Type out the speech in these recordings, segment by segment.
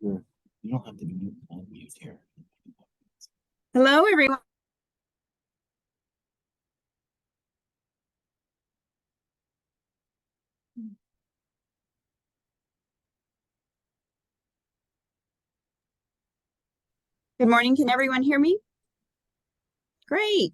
You don't have to be on mute here. Hello, everyone. Good morning. Can everyone hear me? Great.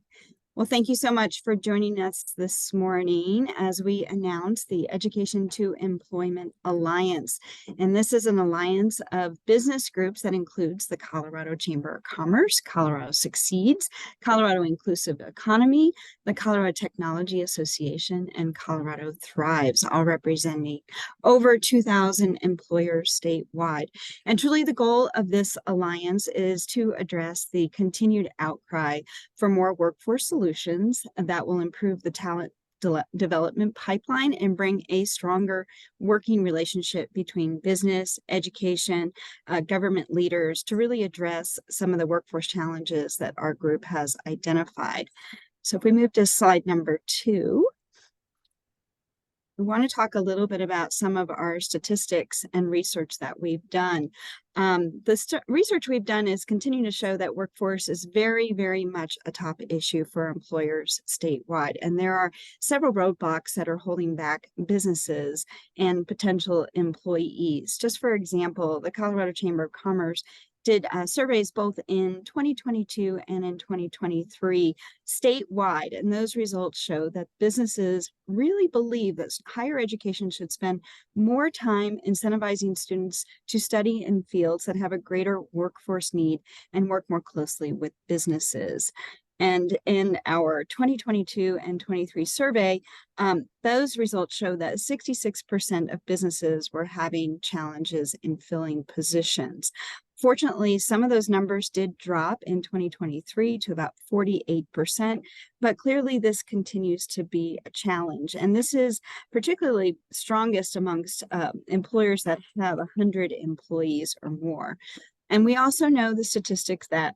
Well, thank you so much for joining us this morning as we announce the Education to Employment Alliance. And this is an alliance of business groups that includes the Colorado Chamber of Commerce, Colorado Succeeds, Colorado Inclusive Economy, the Colorado Technology Association, and Colorado Thrives, all representing over 2,000 employers statewide. And truly the goal of this alliance is to address the continued outcry for more workforce solutions that will improve the talent development pipeline and bring a stronger working relationship between business, education, government leaders to really address some of the workforce challenges that our group has identified. So if we move to slide number 2. We want to talk a little bit about some of our statistics and research that we've done. The research we've done is continuing to show that workforce is very, very much a top issue for employers statewide. And there are several roadblocks that are holding back businesses and potential employees. Just for example, the Colorado Chamber of Commerce did surveys both in 2022 and in 2023 statewide, and those results show that businesses really believe that higher education should spend more time incentivizing students to study in fields that have a greater workforce need and work more closely with businesses. And in our 2022 and 23 survey, those results show that 66% of businesses were having challenges in filling positions. Fortunately, some of those numbers did drop in 2023 to about 48%, but clearly this continues to be a challenge. And this is particularly strongest amongst employers that have 100 employees or more. And we also know the statistics that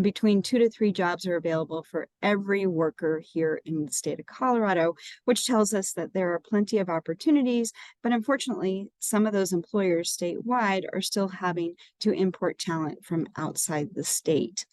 between 2 to 3 jobs are available for every worker here in the state of Colorado, which tells us that there are plenty of opportunities, but unfortunately, some of those employers statewide are still having to import talent from outside the state.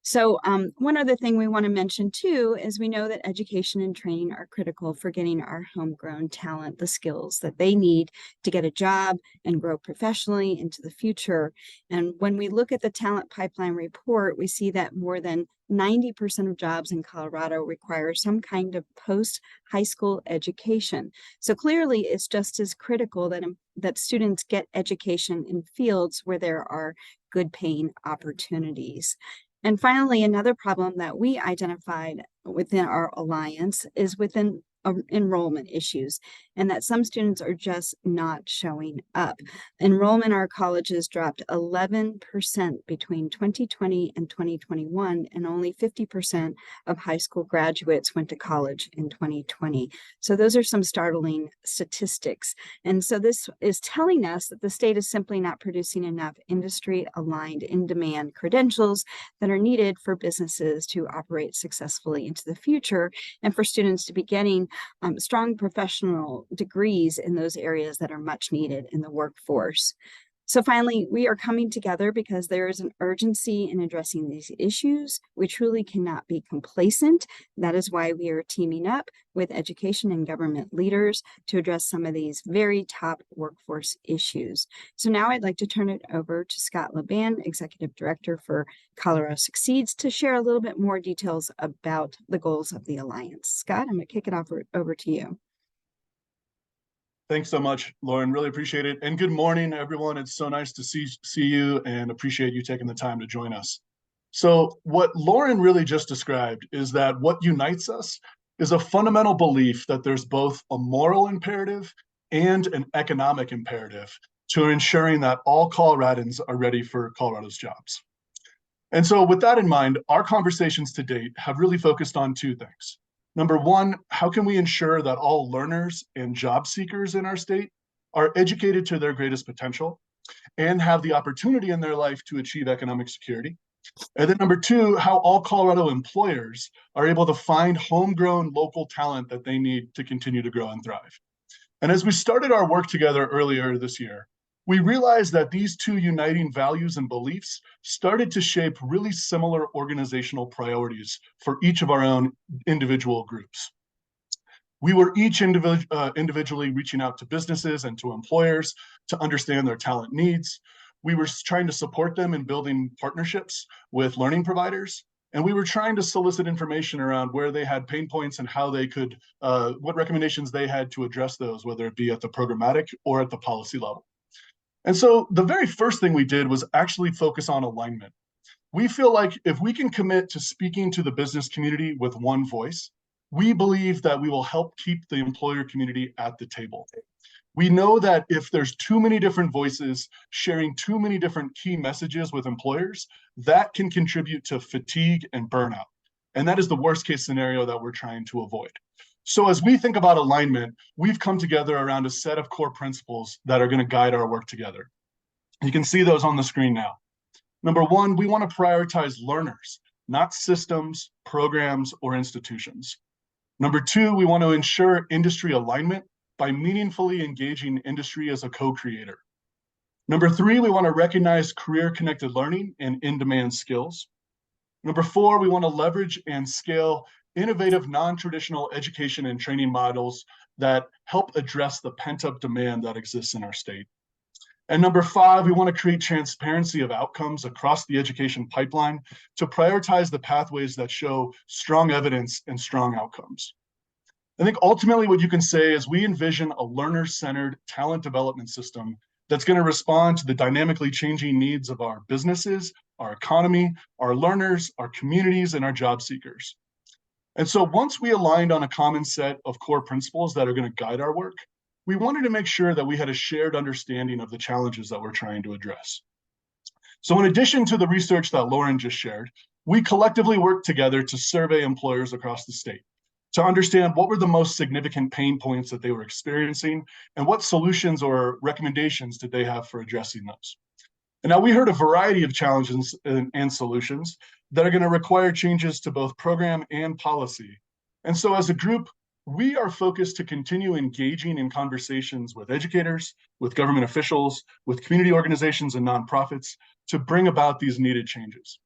So one other thing we want to mention too is we know that education and training are critical for getting our homegrown talent the skills that they need to get a job and grow professionally into the future. And when we look at the talent pipeline report, we see that more than 90% of jobs in Colorado require some kind of post-high school education. So clearly it's just as critical that students get education in fields where there are good paying opportunities. And finally, another problem that we identified within our alliance is within enrollment issues, and that some students are just not showing up. Enrollment in our colleges dropped 11% between 2020 and 2021, and only 50% of high school graduates went to college in 2020. So those are some startling statistics. And so this is telling us that the state is simply not producing enough industry-aligned, in-demand credentials that are needed for businesses to operate successfully into the future, and for students to be getting strong professional degrees in those areas that are much needed in the workforce. So finally, we are coming together because there is an urgency in addressing these issues. We truly cannot be complacent. That is why we are teaming up with education and government leaders to address some of these very top workforce issues. So now I'd like to turn it over to Scott Laban, Executive Director for Colorado Succeeds, to share a little bit more details about the goals of the Alliance. Scott, I'm going to kick it over to you. Thanks so much, Lauren. Really appreciate it. And good morning, everyone. It's so nice to see you and appreciate you taking the time to join us. So what Lauren really just described is that what unites us is a fundamental belief that there's both a moral imperative and an economic imperative to ensuring that all Coloradans are ready for Colorado's jobs. And so with that in mind, our conversations to date have really focused on 2 things. Number 1, how can we ensure that all learners and job seekers in our state are educated to their greatest potential and have the opportunity in their life to achieve economic security? And then number 2, how all Colorado employers are able to find homegrown local talent that they need to continue to grow and thrive. And as we started our work together earlier this year, we realized that these two uniting values and beliefs started to shape really similar organizational priorities for each of our own individual groups. We were each individually reaching out to businesses and to employers to understand their talent needs. We were trying to support them in building partnerships with learning providers. And we were trying to solicit information around where they had pain points and how they could, what recommendations they had to address those, whether it be at the programmatic or at the policy level. And so the very first thing we did was actually focus on alignment. We feel like if we can commit to speaking to the business community with one voice, we believe that we will help keep the employer community at the table. We know that if there's too many different voices sharing too many different key messages with employers, that can contribute to fatigue and burnout. And that is the worst case scenario that we're trying to avoid. So as we think about alignment, we've come together around a set of core principles that are going to guide our work together. You can see those on the screen now. Number one, we want to prioritize learners, not systems, programs, or institutions. Number two, we want to ensure industry alignment by meaningfully engaging industry as a co-creator. Number three, we want to recognize career-connected learning and in-demand skills. Number four, we want to leverage and scale innovative non-traditional education and training models that help address the pent-up demand that exists in our state. And number five, we want to create transparency of outcomes across the education pipeline to prioritize the pathways that show strong evidence and strong outcomes. I think ultimately what you can say is we envision a learner-centered talent development system that's going to respond to the dynamically changing needs of our businesses, our economy, our learners, our communities, and our job seekers. And so once we aligned on a common set of core principles that are going to guide our work, we wanted to make sure that we had a shared understanding of the challenges that we're trying to address. So in addition to the research that Lauren just shared, we collectively worked together to survey employers across the state to understand what were the most significant pain points that they were experiencing and what solutions or recommendations did they have for addressing those. And now we heard a variety of challenges and solutions that are going to require changes to both program and policy. And so as a group, we are focused to continue engaging in conversations with educators, with government officials, with community organizations and nonprofits to bring about these needed changes.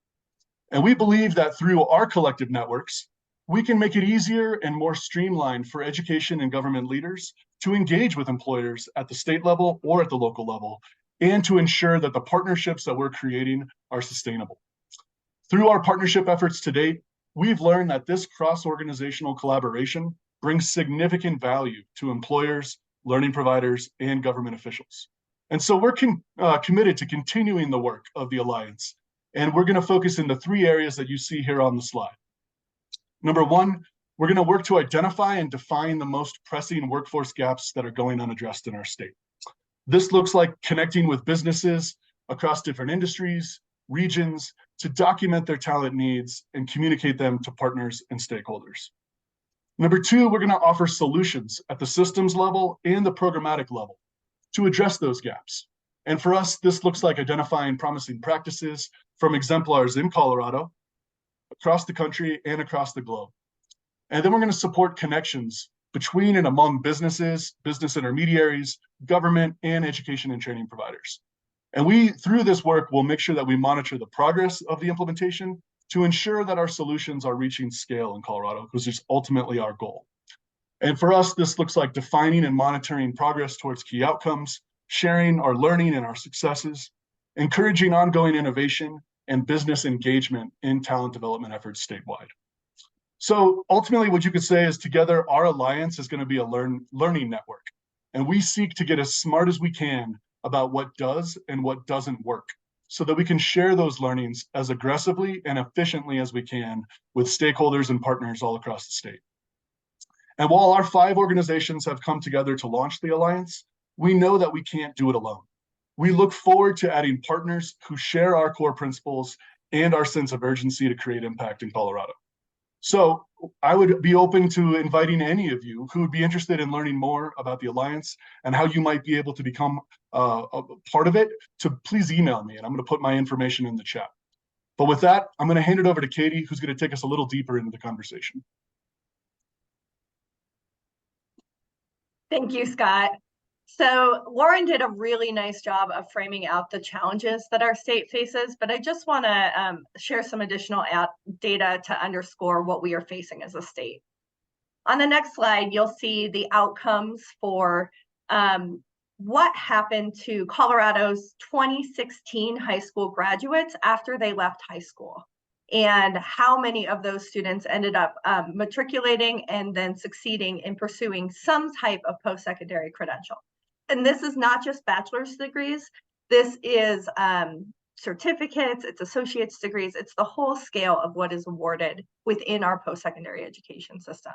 And we believe that through our collective networks, we can make it easier and more streamlined for education and government leaders to engage with employers at the state level or at the local level, and to ensure that the partnerships that we're creating are sustainable. Through our partnership efforts to date, we've learned that this cross-organizational collaboration brings significant value to employers, learning providers, and government officials. And so we're committed to continuing the work of the Alliance, and we're going to focus in the three areas that you see here on the slide. Number one, we're going to work to identify and define the most pressing workforce gaps that are going unaddressed in our state. This looks like connecting with businesses across different industries, regions, to document their talent needs and communicate them to partners and stakeholders. Number two, we're going to offer solutions at the systems level and the programmatic level to address those gaps. And for us, this looks like identifying promising practices from exemplars in Colorado, across the country, and across the globe. And then we're going to support connections between and among businesses, business intermediaries, government, and education and training providers. And we, through this work, will make sure that we monitor the progress of the implementation to ensure that our solutions are reaching scale in Colorado, because it's ultimately our goal. And for us, this looks like defining and monitoring progress towards key outcomes, sharing our learning and our successes, encouraging ongoing innovation and business engagement in talent development efforts statewide. So ultimately, what you could say is together, our Alliance is going to be a learning network. And we seek to get as smart as we can about what does and what doesn't work, so that we can share those learnings as aggressively and efficiently as we can with stakeholders and partners all across the state. And while our 5 organizations have come together to launch the Alliance, we know that we can't do it alone. We look forward to adding partners who share our core principles and our sense of urgency to create impact in Colorado. So I would be open to inviting any of you who would be interested in learning more about the Alliance and how you might be able to become a part of it, to please email me, and I'm going to put my information in the chat. But with that, I'm going to hand it over to Katie, who's going to take us a little deeper into the conversation. Thank you, Scott. So Lauren did a really nice job of framing out the challenges that our state faces, but I just want to share some additional data to underscore what we are facing as a state. On the next slide, you'll see the outcomes for what happened to Colorado's 2016 high school graduates after they left high school, and how many of those students ended up matriculating and then succeeding in pursuing some type of post-secondary credential. And this is not just bachelor's degrees, this is certificates, it's associate's degrees, it's the whole scale of what is awarded within our post-secondary education system.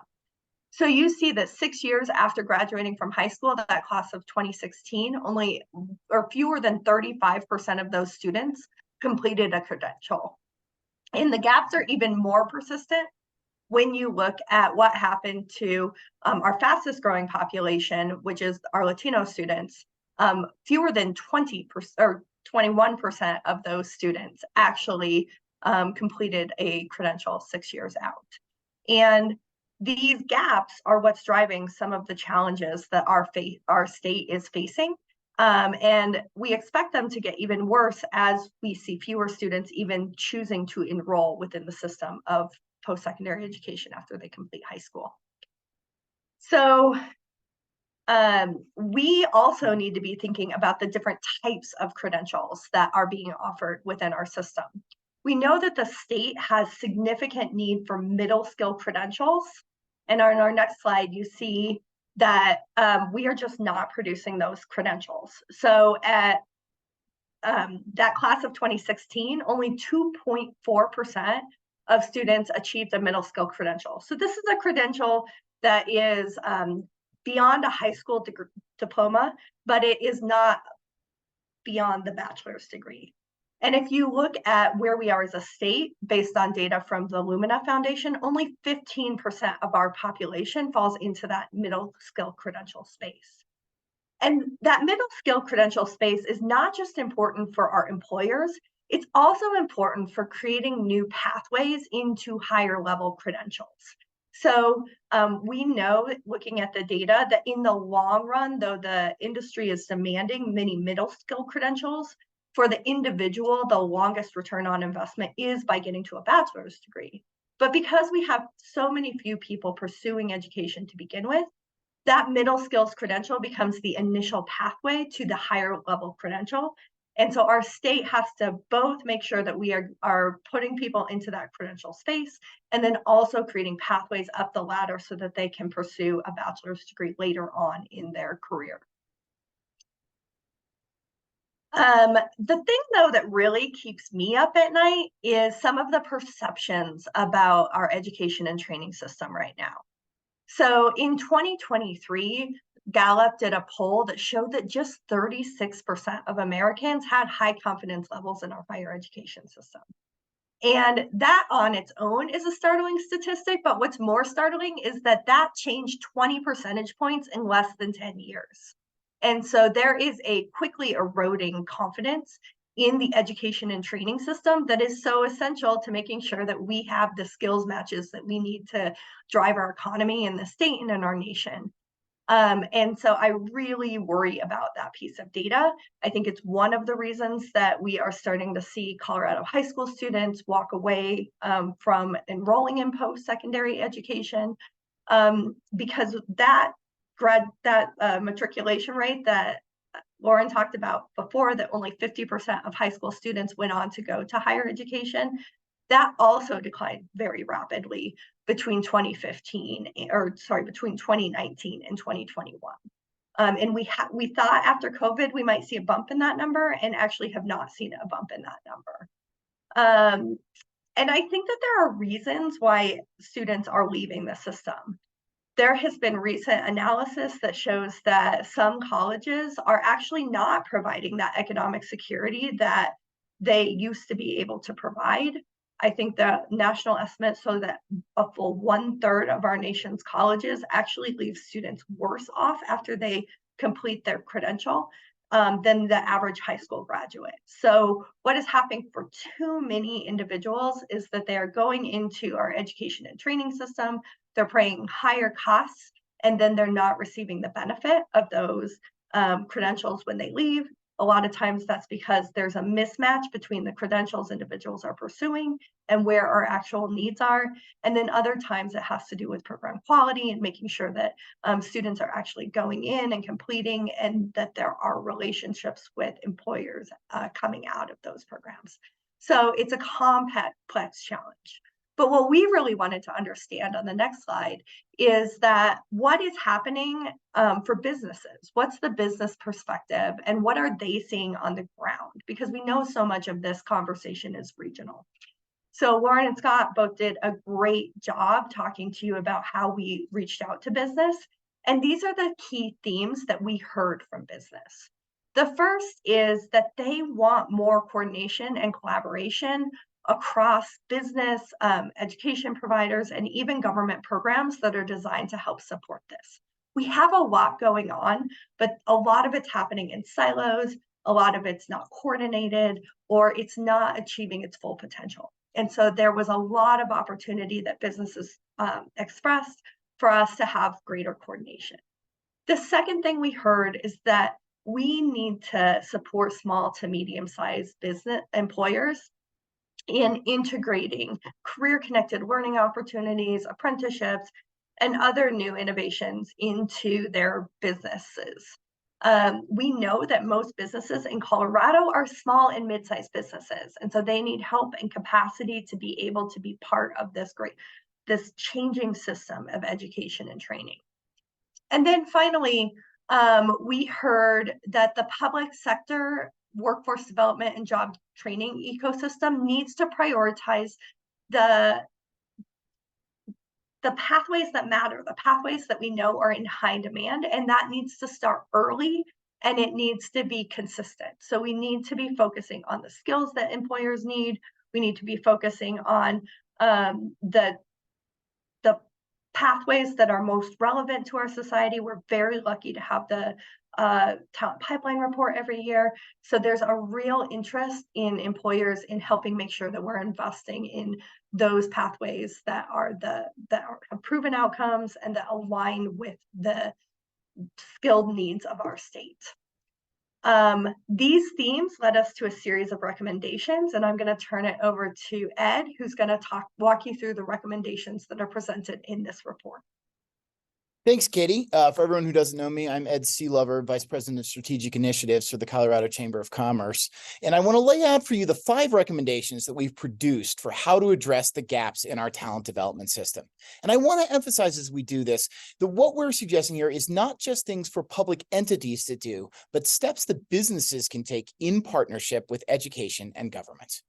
So you see that 6 years after graduating from high school, that class of 2016, only or fewer than 35% of those students completed a credential. And the gaps are even more persistent when you look at what happened to our fastest growing population, which is our Latino students. Fewer than 20% or 21% of those students actually completed a credential 6 years out. And these gaps are what's driving some of the challenges that our state is facing. And we expect them to get even worse as we see fewer students even choosing to enroll within the system of post-secondary education after they complete high school. So we also need to be thinking about the different types of credentials that are being offered within our system. We know that the state has significant need for middle skill credentials. And on our next slide, you see that we are just not producing those credentials. So at that class of 2016, only 2.4% of students achieved a middle skill credential. So this is a credential that is beyond a high school diploma, but it is not beyond the bachelor's degree. And if you look at where we are as a state, based on data from the Lumina Foundation, only 15% of our population falls into that middle skill credential space. And that middle skill credential space is not just important for our employers, it's also important for creating new pathways into higher level credentials. So we know, looking at the data, that in the long run, though the industry is demanding many middle skill credentials, for the individual, the longest return on investment is by getting to a bachelor's degree. But because we have so many few people pursuing education to begin with, that middle skills credential becomes the initial pathway to the higher level credential. And so our state has to both make sure that we are putting people into that credential space, and then also creating pathways up the ladder so that they can pursue a bachelor's degree later on in their career. The thing, though, that really keeps me up at night is some of the perceptions about our education and training system right now. So in 2023, Gallup did a poll that showed that just 36% of Americans had high confidence levels in our higher education system. And that on its own is a startling statistic, but what's more startling is that that changed 20 percentage points in less than 10 years. And so there is a quickly eroding confidence in the education and training system that is so essential to making sure that we have the skills matches that we need to drive our economy in the state and in our nation. And so I really worry about that piece of data. I think it's one of the reasons that we are starting to see Colorado high school students walk away from enrolling in post-secondary education, because that matriculation rate that Lauren talked about before, that only 50% of high school students went on to go to higher education, that also declined very rapidly between between 2019 and 2021. And we thought after COVID we might see a bump in that number, and actually have not seen a bump in that number. And I think that there are reasons why students are leaving the system. There has been recent analysis that shows that some colleges are actually not providing that economic security that they used to be able to provide. I think the national estimates show that a full 1/3 of our nation's colleges actually leave students worse off after they complete their credential than the average high school graduate. So what is happening for too many individuals is that they are going into our education and training system, they're paying higher costs, and then they're not receiving the benefit of those credentials when they leave. A lot of times that's because there's a mismatch between the credentials individuals are pursuing and where our actual needs are. And then other times it has to do with program quality and making sure that students are actually going in and completing, and that there are relationships with employers coming out of those programs. So it's a complex challenge. But what we really wanted to understand on the next slide is that what is happening for businesses? What's the business perspective and what are they seeing on the ground? Because we know so much of this conversation is regional. So Lauren and Scott both did a great job talking to you about how we reached out to business. And these are the key themes that we heard from business. The first is that they want more coordination and collaboration across business, education providers, and even government programs that are designed to help support this. We have a lot going on, but a lot of it's happening in silos, a lot of it's not coordinated, or it's not achieving its full potential. And so there was a lot of opportunity that businesses expressed for us to have greater coordination. The second thing we heard is that we need to support small to medium-sized business employers in integrating career-connected learning opportunities, apprenticeships, and other new innovations into their businesses. We know that most businesses in Colorado are small and mid-sized businesses, and so they need help and capacity to be able to be part of this changing system of education and training. And then finally, we heard that the public sector workforce development and job training ecosystem needs to prioritize the pathways that matter, the pathways that we know are in high demand, and that needs to start early and it needs to be consistent. So we need to be focusing on the skills that employers need. We need to be focusing on the pathways that are most relevant to our society. We're very lucky to have the talent pipeline report every year. So there's a real interest in employers in helping make sure that we're investing in those pathways that have proven outcomes and that align with the skilled needs of our state. These themes led us to a series of recommendations, and I'm going to turn it over to Ed, who's going to walk you through the recommendations that are presented in this report. Thanks, Katie. For everyone who doesn't know me, I'm Ed Sealover, Vice President of Strategic Initiatives for the Colorado Chamber of Commerce. And I want to lay out for you the 5 recommendations that we've produced for how to address the gaps in our talent development system. And I want to emphasize as we do this, that what we're suggesting here is not just things for public entities to do, but steps that businesses can take in partnership with education and government.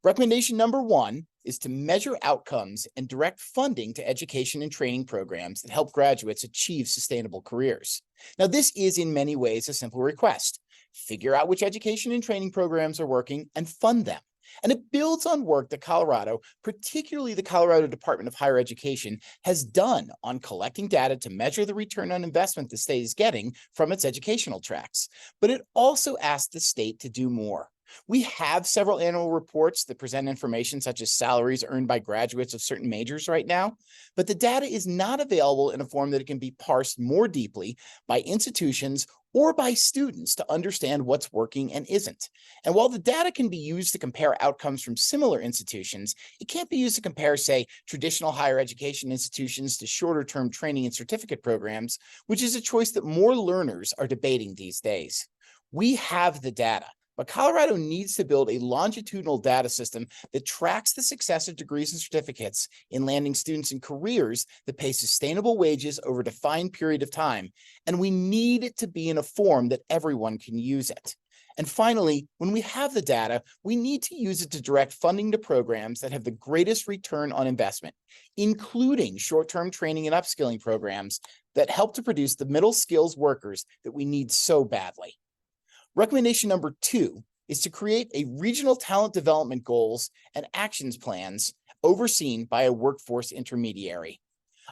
Recommendation number 1 is to measure outcomes and direct funding to education and training programs that help graduates achieve sustainable careers. Now, this is in many ways a simple request. Figure out which education and training programs are working and fund them. And it builds on work that Colorado, particularly the Colorado Department of Higher Education, has done on collecting data to measure the return on investment the state is getting from its educational tracks. But it also asked the state to do more. We have several annual reports that present information such as salaries earned by graduates of certain majors right now, but the data is not available in a form that it can be parsed more deeply by institutions or by students to understand what's working and isn't. And while the data can be used to compare outcomes from similar institutions, it can't be used to compare, say, traditional higher education institutions to shorter-term training and certificate programs, which is a choice that more learners are debating these days. We have the data, but Colorado needs to build a longitudinal data system that tracks the success of degrees and certificates in landing students in careers that pay sustainable wages over a defined period of time. And we need it to be in a form that everyone can use it. And finally, when we have the data, we need to use it to direct funding to programs that have the greatest return on investment, including short-term training and upskilling programs that help to produce the middle skills workers that we need so badly. Recommendation number 2 is to create a regional talent development goals and actions plans overseen by a workforce intermediary.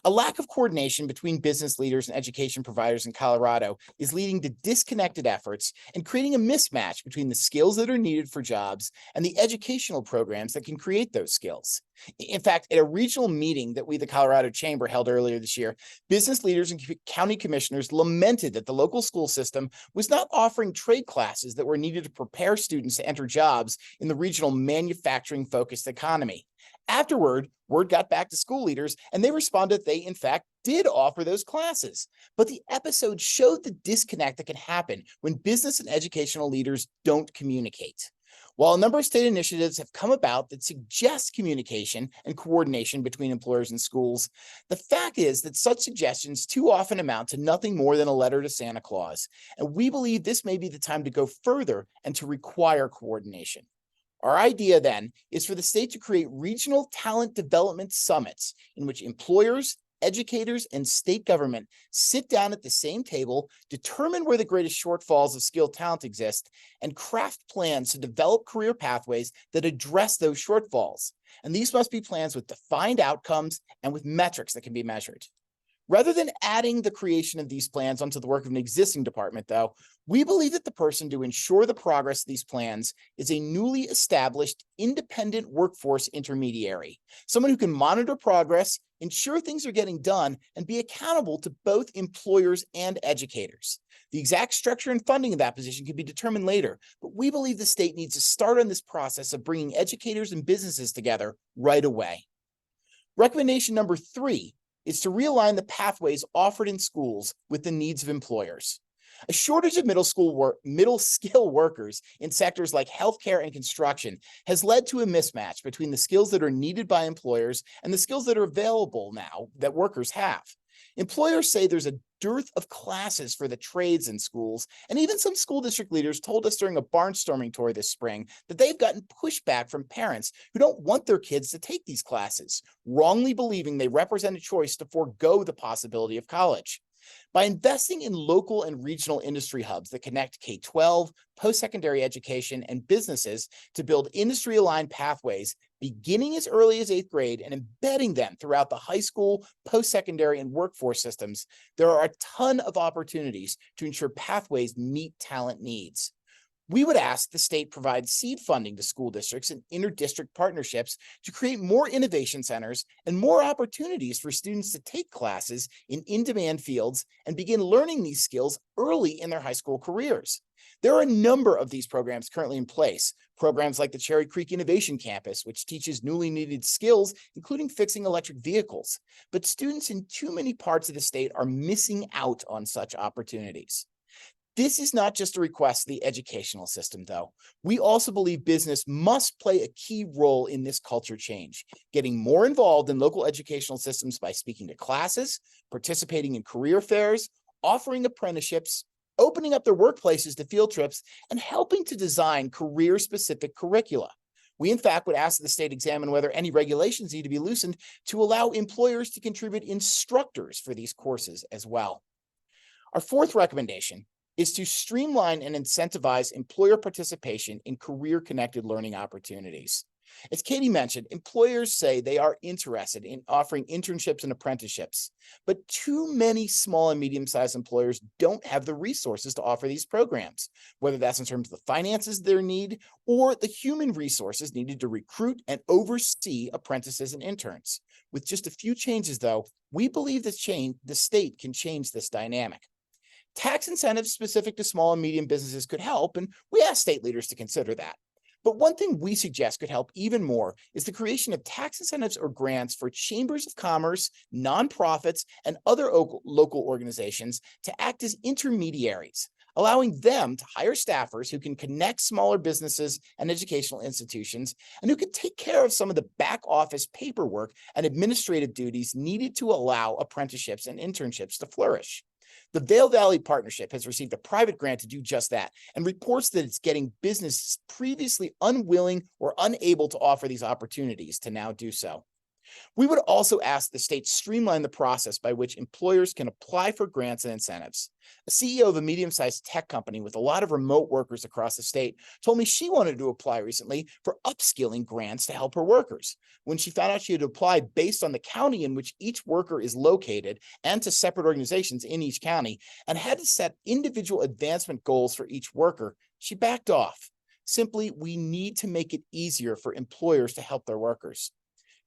A lack of coordination between business leaders and education providers in Colorado is leading to disconnected efforts and creating a mismatch between the skills that are needed for jobs and the educational programs that can create those skills. In fact, at a regional meeting that we, the Colorado Chamber, held earlier this year, business leaders and county commissioners lamented that the local school system was not offering trade classes that were needed to prepare students to enter jobs in the regional manufacturing-focused economy. Afterward, word got back to school leaders, and they responded they, in fact, did offer those classes. But the episode showed the disconnect that can happen when business and educational leaders don't communicate. While a number of state initiatives have come about that suggest communication and coordination between employers and schools, the fact is that such suggestions too often amount to nothing more than a letter to Santa Claus. And we believe this may be the time to go further and to require coordination. Our idea then is for the state to create regional talent development summits in which employers, educators, and state government sit down at the same table, determine where the greatest shortfalls of skilled talent exist, and craft plans to develop career pathways that address those shortfalls. And these must be plans with defined outcomes and with metrics that can be measured. Rather than adding the creation of these plans onto the work of an existing department, though, we believe that the person to ensure the progress of these plans is a newly established independent workforce intermediary, someone who can monitor progress, ensure things are getting done, and be accountable to both employers and educators. The exact structure and funding of that position can be determined later, but we believe the state needs to start on this process of bringing educators and businesses together right away. Recommendation number 3 is to realign the pathways offered in schools with the needs of employers. A shortage of middle skill workers in sectors like healthcare and construction has led to a mismatch between the skills that are needed by employers and the skills that are available now that workers have. Employers say there's a dearth of classes for the trades in schools, and even some school district leaders told us during a barnstorming tour this spring that they've gotten pushback from parents who don't want their kids to take these classes, wrongly believing they represent a choice to forego the possibility of college. By investing in local and regional industry hubs that connect K-12, post-secondary education, and businesses to build industry-aligned pathways beginning as early as 8th grade and embedding them throughout the high school, post-secondary, and workforce systems, there are a ton of opportunities to ensure pathways meet talent needs. We would ask the state provide seed funding to school districts and inter-district partnerships to create more innovation centers and more opportunities for students to take classes in in-demand fields and begin learning these skills early in their high school careers. There are a number of these programs currently in place, programs like the Cherry Creek Innovation Campus, which teaches newly needed skills, including fixing electric vehicles. But students in too many parts of the state are missing out on such opportunities. This is not just a request of the educational system, though. We also believe business must play a key role in this culture change, getting more involved in local educational systems by speaking to classes, participating in career fairs, offering apprenticeships, opening up their workplaces to field trips, and helping to design career-specific curricula. We, in fact, would ask the state examine whether any regulations need to be loosened to allow employers to contribute instructors for these courses as well. Our 4th recommendation is to streamline and incentivize employer participation in career-connected learning opportunities. As Katie mentioned, employers say they are interested in offering internships and apprenticeships, but too many small and medium-sized employers don't have the resources to offer these programs, whether that's in terms of the finances they need or the human resources needed to recruit and oversee apprentices and interns. With just a few changes, though, we believe the state can change this dynamic. Tax incentives specific to small and medium businesses could help, and we ask state leaders to consider that. But one thing we suggest could help even more is the creation of tax incentives or grants for chambers of commerce, nonprofits, and other local organizations to act as intermediaries, allowing them to hire staffers who can connect smaller businesses and educational institutions and who can take care of some of the back office paperwork and administrative duties needed to allow apprenticeships and internships to flourish. The Vail Valley Partnership has received a private grant to do just that and reports that it's getting businesses previously unwilling or unable to offer these opportunities to now do so. We would also ask the state streamline the process by which employers can apply for grants and incentives. A CEO of a medium-sized tech company with a lot of remote workers across the state told me she wanted to apply recently for upskilling grants to help her workers. When she found out she had to apply based on the county in which each worker is located and to separate organizations in each county and had to set individual advancement goals for each worker, she backed off. Simply, we need to make it easier for employers to help their workers.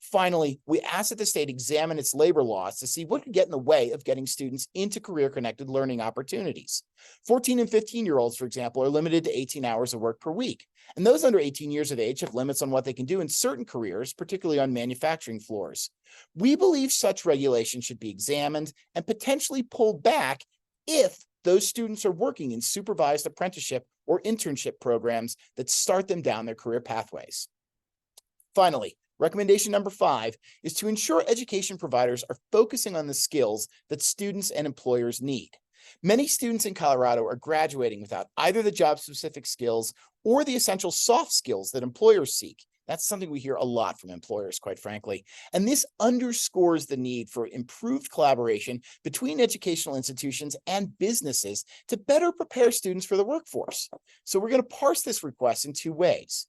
Finally, we asked that the state examine its labor laws to see what could get in the way of getting students into career-connected learning opportunities. 14 and 15-year-olds, for example, are limited to 18 hours of work per week, and those under 18 years of age have limits on what they can do in certain careers, particularly on manufacturing floors. We believe such regulation should be examined and potentially pulled back if those students are working in supervised apprenticeship or internship programs that start them down their career pathways. Finally, recommendation number 5 is to ensure education providers are focusing on the skills that students and employers need. Many students in Colorado are graduating without either the job-specific skills or the essential soft skills that employers seek. That's something we hear a lot from employers, quite frankly. And this underscores the need for improved collaboration between educational institutions and businesses to better prepare students for the workforce. So we're going to parse this request in 2 ways.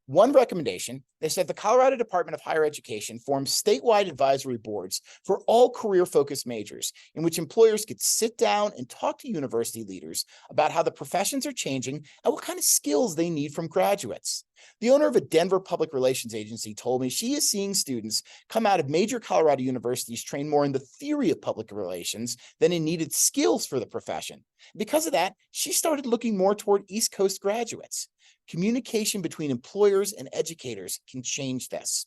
One recommendation is that the Colorado Department of Higher Education form statewide advisory boards for all career-focused majors in which employers could sit down and talk to university leaders about how the professions are changing and what kind of skills they need from graduates. The owner of a Denver public relations agency told me she is seeing students come out of major Colorado universities trained more in the theory of public relations than in needed skills for the profession. Because of that, she started looking more toward East Coast graduates. Communication between employers and educators can change this.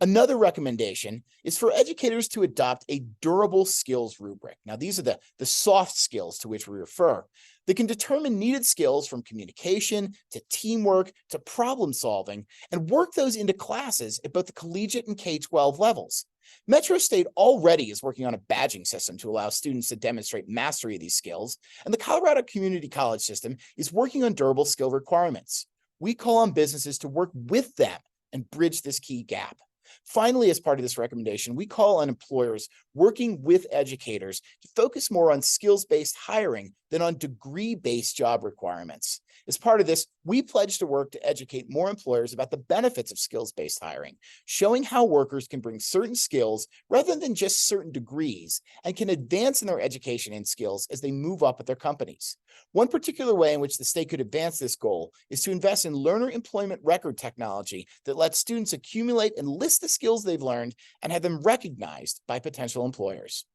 Another recommendation is for educators to adopt a durable skills rubric. Now, these are the soft skills to which we refer. They can determine needed skills from communication to teamwork to problem solving and work those into classes at both the collegiate and K-12 levels. Metro State already is working on a badging system to allow students to demonstrate mastery of these skills, and the Colorado Community College system is working on durable skill requirements. We call on businesses to work with them and bridge this key gap. Finally, as part of this recommendation, we call on employers working with educators to focus more on skills-based hiring than on degree-based job requirements. As part of this, we pledge to work to educate more employers about the benefits of skills-based hiring, showing how workers can bring certain skills rather than just certain degrees and can advance in their education and skills as they move up at their companies. One particular way in which the state could advance this goal is to invest in learner employment record technology that lets students accumulate and list the skills they've learned and have them recognized by potential employers.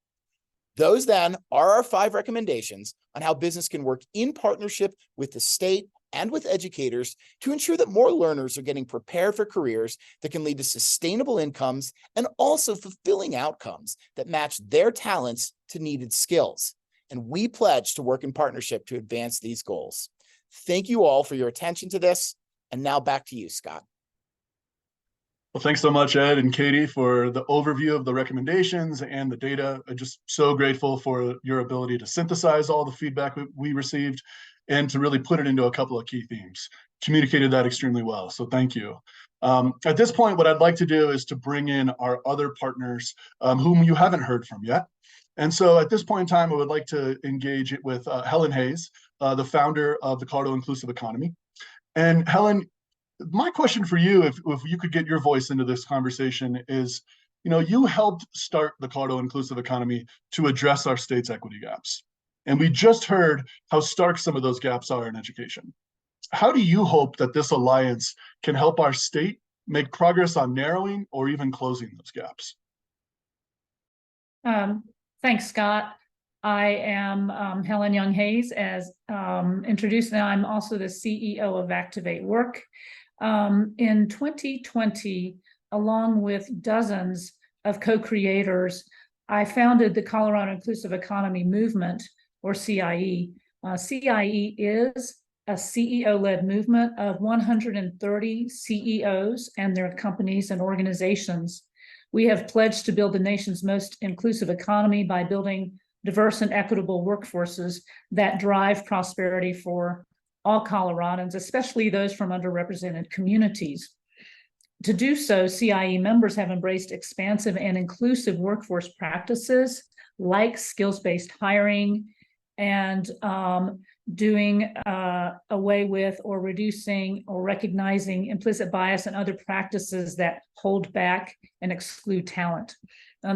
Those then are our 5 recommendations on how business can work in partnership with the state and with educators to ensure that more learners are getting prepared for careers that can lead to sustainable incomes and also fulfilling outcomes that match their talents to needed skills. And we pledge to work in partnership to advance these goals. Thank you all for your attention to this. And now back to you, Scott. Well, thanks so much, Ed and Katie, for the overview of the recommendations and the data. I'm just so grateful for your ability to synthesize all the feedback we received and to really put it into a couple of key themes. Communicated that extremely well, so thank you. At this point, what I'd like to do is to bring in our other partners whom you haven't heard from yet. And so at this point in time, I would like to engage it with Helen Hayes, the founder of the Colorado Inclusive Economy. And Helen, my question for you, if you could get your voice into this conversation, is, you helped start the Colorado Inclusive Economy to address our state's equity gaps. And we just heard how stark some of those gaps are in education. How do you hope that this alliance can help our state make progress on narrowing or even closing those gaps? Thanks, Scott. I am Helen Young Hayes, as introduced. Now I'm also the CEO of Activate Work. In 2020, along with dozens of co-creators, I founded the Colorado Inclusive Economy Movement, or CIE. CIE is a CEO-led movement of 130 CEOs and their companies and organizations. We have pledged to build the nation's most inclusive economy by building diverse and equitable workforces that drive prosperity for all Coloradans, especially those from underrepresented communities. To do so, CIE members have embraced expansive and inclusive workforce practices like skills-based hiring and doing away with or reducing or recognizing implicit bias and other practices that hold back and exclude talent.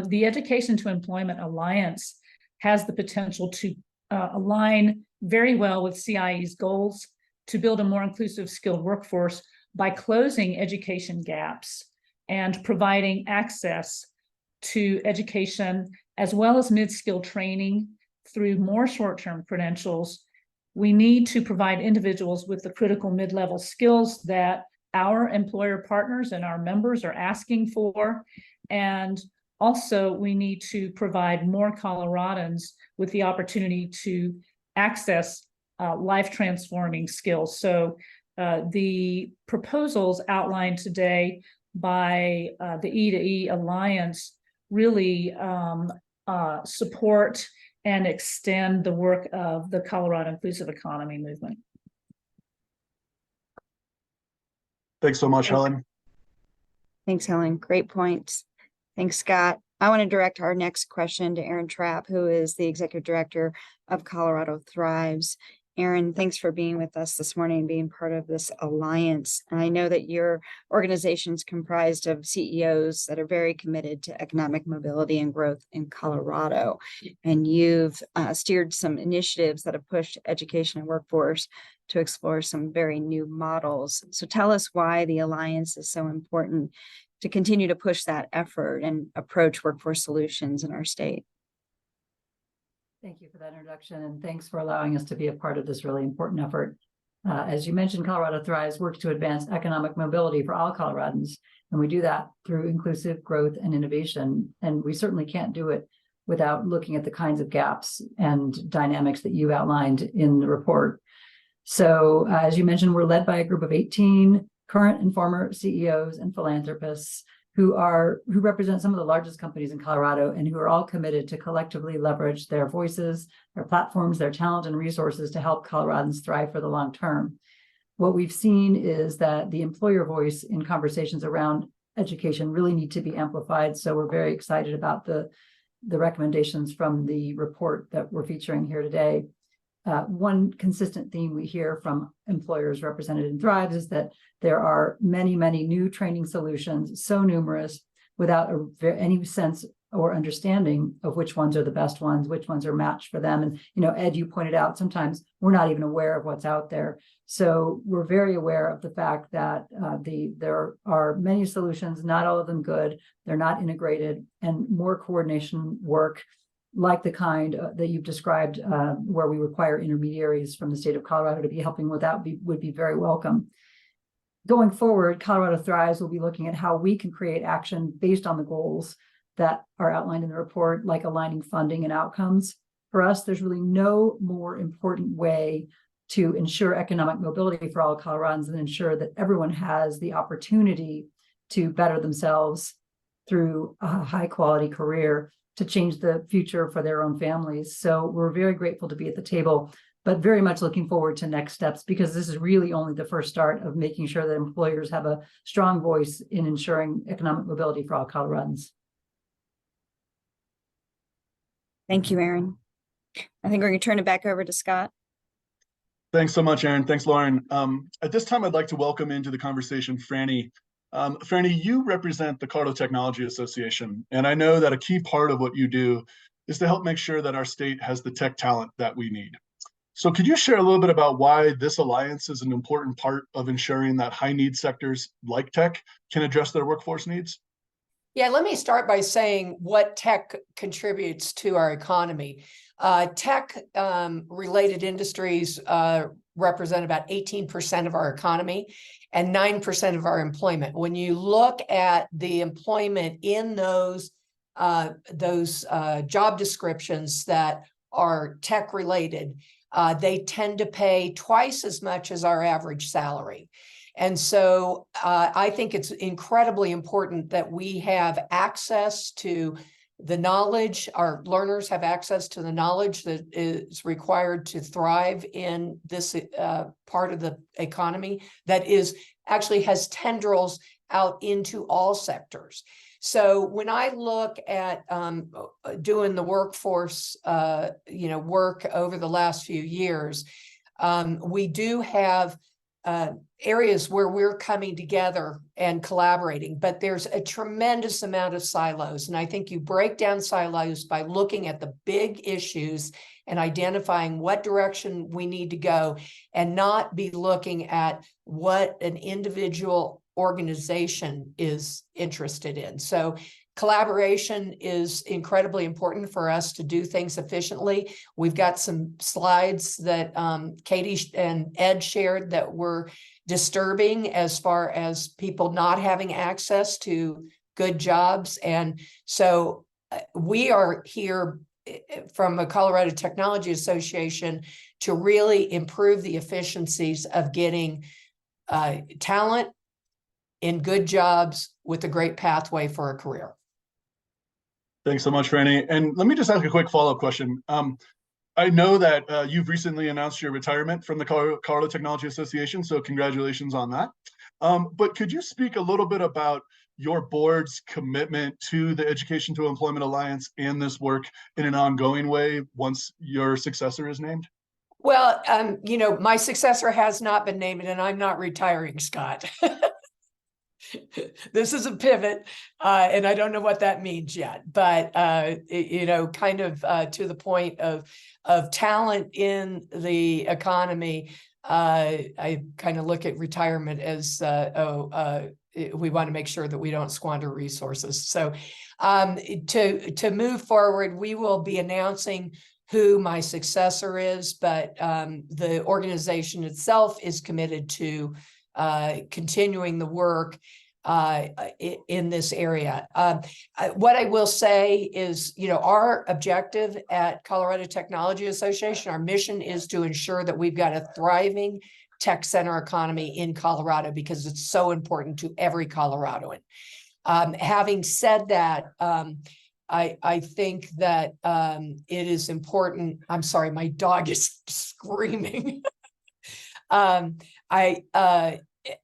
The Education to Employment Alliance has the potential to align very well with CIE's goals to build a more inclusive skilled workforce by closing education gaps and providing access to education as well as mid-skill training through more short-term credentials. We need to provide individuals with the critical mid-level skills that our employer partners and our members are asking for. And also, we need to provide more Coloradans with the opportunity to access life-transforming skills. So the proposals outlined today by the E2E Alliance really support and extend the work of the Colorado Inclusive Economy movement. Thanks so much, Helen. Thanks, Helen. Great points. Thanks, Scott. I want to direct our next question to Aaron Trapp, who is the Executive Director of Colorado Thrives. Aaron, thanks for being with us this morning and being part of this alliance. And I know that your organization is comprised of CEOs that are very committed to economic mobility and growth in Colorado. And you've steered some initiatives that have pushed education and workforce to explore some very new models. So tell us why the alliance is so important to continue to push that effort and approach workforce solutions in our state. Thank you for that introduction, and thanks for allowing us to be a part of this really important effort. As you mentioned, Colorado Thrives works to advance economic mobility for all Coloradans, and we do that through inclusive growth and innovation. And we certainly can't do it without looking at the kinds of gaps and dynamics that you outlined in the report. So as you mentioned, we're led by a group of 18 current and former CEOs and philanthropists who represent some of the largest companies in Colorado and who are all committed to collectively leverage their voices, their platforms, their talent and resources to help Coloradans thrive for the long term. What we've seen is that the employer voice in conversations around education really need to be amplified. So we're very excited about the recommendations from the report that we're featuring here today. One consistent theme we hear from employers represented in Thrives is that there are many, many new training solutions, so numerous, without any sense or understanding of which ones are the best ones, which ones are matched for them. And, you know, Ed, you pointed out sometimes we're not even aware of what's out there. So we're very aware of the fact that there are many solutions, not all of them good, they're not integrated, and more coordination work like the kind that you've described, where we require intermediaries from the state of Colorado to be helping with that would be very welcome. Going forward, Colorado Thrives will be looking at how we can create action based on the goals that are outlined in the report, like aligning funding and outcomes. For us, there's really no more important way to ensure economic mobility for all Coloradans than ensure that everyone has the opportunity to better themselves through a high quality career to change the future for their own families. So we're very grateful to be at the table, but very much looking forward to next steps, because this is really only the first start of making sure that employers have a strong voice in ensuring economic mobility for all Coloradans. Thank you, Aaron. I think we're going to turn it back over to Scott. Thanks so much, Aaron. Thanks, Lauren. At this time, I'd like to welcome into the conversation Franny. Franny, you represent the Colorado Technology Association, and I know that a key part of what you do is to help make sure that our state has the tech talent that we need. So could you share a little bit about why this alliance is an important part of ensuring that high need sectors like tech can address their workforce needs? Yeah, let me start by saying what tech contributes to our economy. Tech related industries represent about 18% of our economy and 9% of our employment. When you look at the employment in those job descriptions that are tech related, they tend to pay twice as much as our average salary. And so I think it's incredibly important that we have access to the knowledge, our learners have access to the knowledge that is required to thrive in this part of the economy that actually has tendrils out into all sectors. So when I look at doing the workforce, work over the last few years, we do have areas where we're coming together and collaborating, but there's a tremendous amount of silos. And I think you break down silos by looking at the big issues and identifying what direction we need to go, and not be looking at what an individual organization is interested in. So collaboration is incredibly important for us to do things efficiently. We've got some slides that Katie and Ed shared that were disturbing as far as people not having access to good jobs. And so we are here from a Colorado Technology Association to really improve the efficiencies of getting talent in good jobs with a great pathway for a career. Thanks so much, Franny. And let me just ask a quick follow-up question. I know that you've recently announced your retirement from the Colorado Technology Association, so congratulations on that. But could you speak a little bit about your board's commitment to the Education to Employment Alliance and this work in an ongoing way once your successor is named? Well, my successor has not been named, and I'm not retiring, Scott. This is a pivot, and I don't know what that means yet, but kind of to the point of talent in the economy, I kind of look at retirement as we want to make sure that we don't squander resources. So to move forward, we will be announcing who my successor is, but the organization itself is committed to continuing the work in this area. What I will say is, our objective at Colorado Technology Association, our mission is to ensure that we've got a thriving tech center economy in Colorado, because it's so important to every Coloradoan. Having said that, I think that it is important. I'm sorry, my dog is screaming.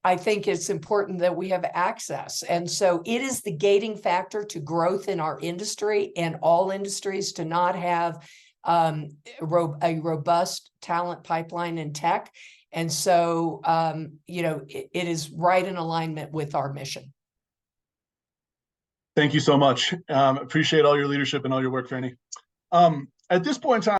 I think it's important that we have access. And so it is the gating factor to growth in our industry and all industries to not have a robust talent pipeline in tech. And so, it is right in alignment with our mission. Thank you so much. Appreciate all your leadership and all your work, Franny. At this point in time,